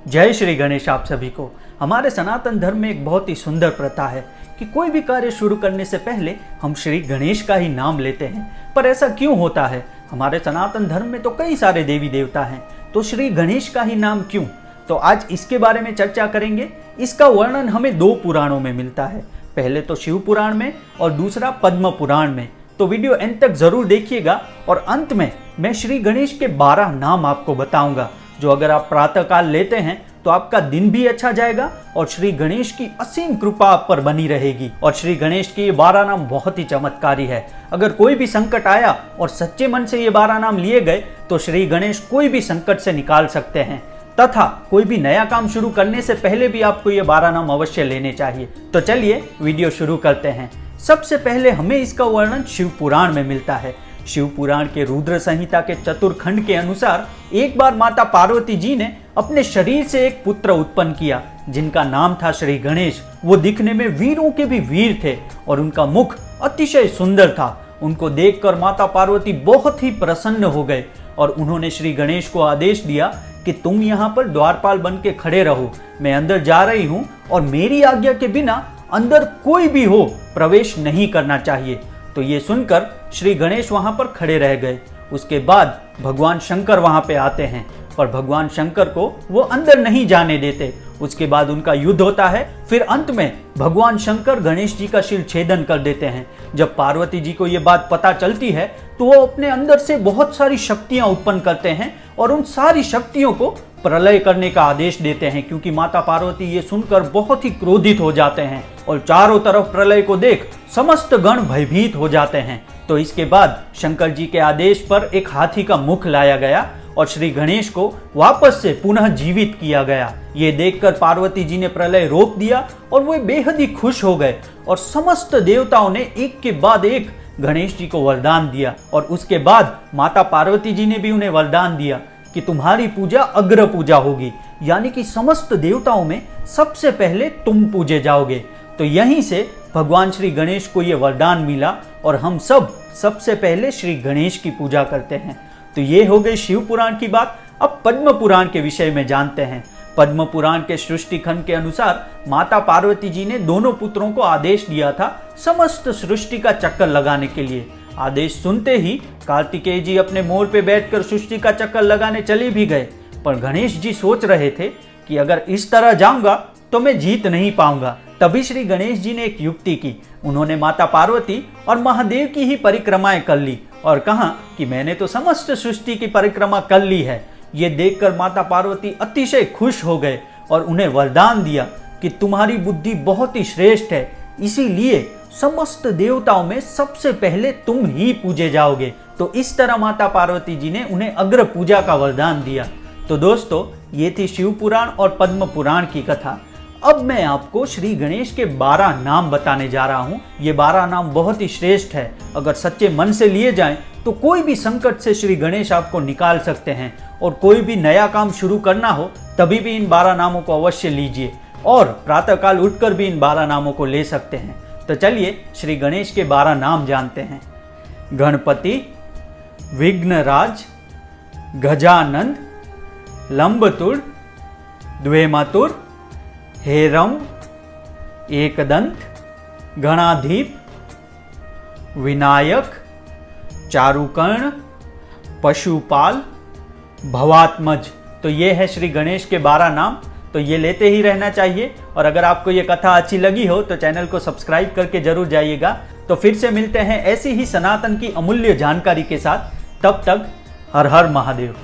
जय श्री गणेश। आप सभी को हमारे सनातन धर्म में एक बहुत ही सुंदर प्रथा है कि कोई भी कार्य शुरू करने से पहले हम श्री गणेश का ही नाम लेते हैं। पर ऐसा क्यों होता है? हमारे सनातन धर्म में तो कई सारे देवी देवता हैं, तो श्री गणेश का ही नाम क्यों? तो आज इसके बारे में चर्चा करेंगे। इसका वर्णन हमें दो पुराणों में मिलता है, पहले तो शिव पुराण में और दूसरा पद्म पुराण में। तो वीडियो एंड तक जरूर देखिएगा और अंत में मैं श्री गणेश के 12 नाम आपको बताऊंगा, जो अगर आप प्रातःकाल लेते हैं तो आपका दिन भी अच्छा जाएगा और श्री गणेश की असीम कृपा आप पर बनी रहेगी। और श्री गणेश के ये 12 नाम बहुत ही चमत्कारी है। अगर कोई भी संकट आया और सच्चे मन से ये 12 नाम लिए गए तो श्री गणेश कोई भी संकट से निकाल सकते हैं, तथा कोई भी नया काम शुरू करने से पहले भी आपको ये 12 नाम अवश्य लेने चाहिए। तो चलिए वीडियो शुरू करते हैं। सबसे पहले हमें इसका वर्णन शिव पुराण में मिलता है। शिव पुराण के रुद्र संहिता के चतुर्खंड के अनुसार एक बार माता पार्वती जी ने अपने शरीर से एक पुत्र उत्पन्न किया, जिनका नाम था श्री गणेश। वो दिखने में वीरों के भी वीर थे और उनका मुख अतिशय सुंदर था। उनको देखकर माता पार्वती बहुत ही प्रसन्न हो गए और उन्होंने श्री गणेश को आदेश दिया कि तुम यहाँ पर द्वारपाल बन के खड़े रहो, मैं अंदर जा रही हूँ और मेरी आज्ञा के बिना अंदर कोई भी हो प्रवेश नहीं करना चाहिए। तो ये सुनकर श्री गणेश वहां पर खड़े रह गए। उसके बाद भगवान शंकर वहां पे आते हैं, पर भगवान शंकर को वो अंदर नहीं जाने देते। उसके बाद उनका युद्ध होता है। फिर अंत में भगवान शंकर गणेश जी का शिर छेदन कर देते हैं। जब पार्वती जी को ये बात पता चलती है तो वो अपने अंदर से बहुत सारी शक्तियां उत्पन्न करते हैं और उन सारी शक्तियों को प्रलय करने का आदेश देते हैं, क्योंकि माता पार्वती ये सुनकर बहुत ही क्रोधित हो जाते हैं और चारों तरफ प्रलय को देख समस्त गण भयभीत हो जाते हैं। तो इसके बाद शंकर जी के आदेश पर एक हाथी का मुख लाया गया और श्री गणेश को वापस से पुनः जीवित किया गया। ये देखकर पार्वती जी ने प्रलय रोक दिया और वे बेहद ही खुश हो गए और समस्त देवताओं ने एक के बाद एक गणेश जी को वरदान दिया। और उसके बाद माता पार्वती जी ने भी उन्हें वरदान दिया कि तुम्हारी पूजा अग्र पूजा होगी, यानी कि समस्त देवताओं में सबसे पहले तुम पूजे जाओगे। तो यहीं से भगवान श्री गणेश को यह वरदान मिला और हम सब सबसे पहले श्री गणेश की पूजा करते हैं। तो ये हो गई शिव पुराण की बात। अब पद्म पुराण के विषय में जानते हैं। पद्म पुराण के सृष्टि खंड के अनुसार माता पार्वती जी ने दोनों पुत्रों को आदेश दिया था समस्त सृष्टि का चक्कर लगाने के लिए। आदेश सुनते ही कार्तिकेय जी अपने मोर पे बैठकर सृष्टि का चक्कर लगाने चले भी गए, पर गणेश जी सोच रहे थे कि अगर इस तरह जाऊंगा तो मैं जीत नहीं पाऊंगा। तभी श्री गणेश जी ने एक युक्ति की। उन्होंने माता पार्वती और महादेव की ही परिक्रमाएं कर ली और कहा कि मैंने तो समस्त सृष्टि की परिक्रमा कर ली है। ये देखकर माता पार्वती अतिशय खुश हो गए और उन्हें वरदान दिया कि तुम्हारी बुद्धि बहुत ही श्रेष्ठ है, इसीलिए समस्त देवताओं में सबसे पहले तुम ही पूजे जाओगे। तो इस तरह माता पार्वती जी ने उन्हें अग्र पूजा का वरदान दिया। तो दोस्तों, ये थी शिव पुराण और पद्म पुराण की कथा। अब मैं आपको श्री गणेश के 12 नाम बताने जा रहा हूँ। ये 12 नाम बहुत ही श्रेष्ठ है। अगर सच्चे मन से लिए जाएं तो कोई भी संकट से श्री गणेश आपको निकाल सकते हैं। और कोई भी नया काम शुरू करना हो तभी भी इन 12 नामों को अवश्य लीजिए और प्रातःकाल उठकर भी इन 12 नामों को ले सकते हैं। तो चलिए श्री गणेश के 12 नाम जानते हैं। गणपति, विघ्नराज, गजानंद, लंबतुर, द्वेमातुर, हेरम, एकदंत, गणाधीप, विनायक, चारुकर्ण, पशुपाल, भवात्मज। तो ये है श्री गणेश के 12 नाम। तो ये लेते ही रहना चाहिए। और अगर आपको ये कथा अच्छी लगी हो तो चैनल को सब्सक्राइब करके जरूर जाइएगा। तो फिर से मिलते हैं ऐसी ही सनातन की अमूल्य जानकारी के साथ। तब तक हर हर महादेव।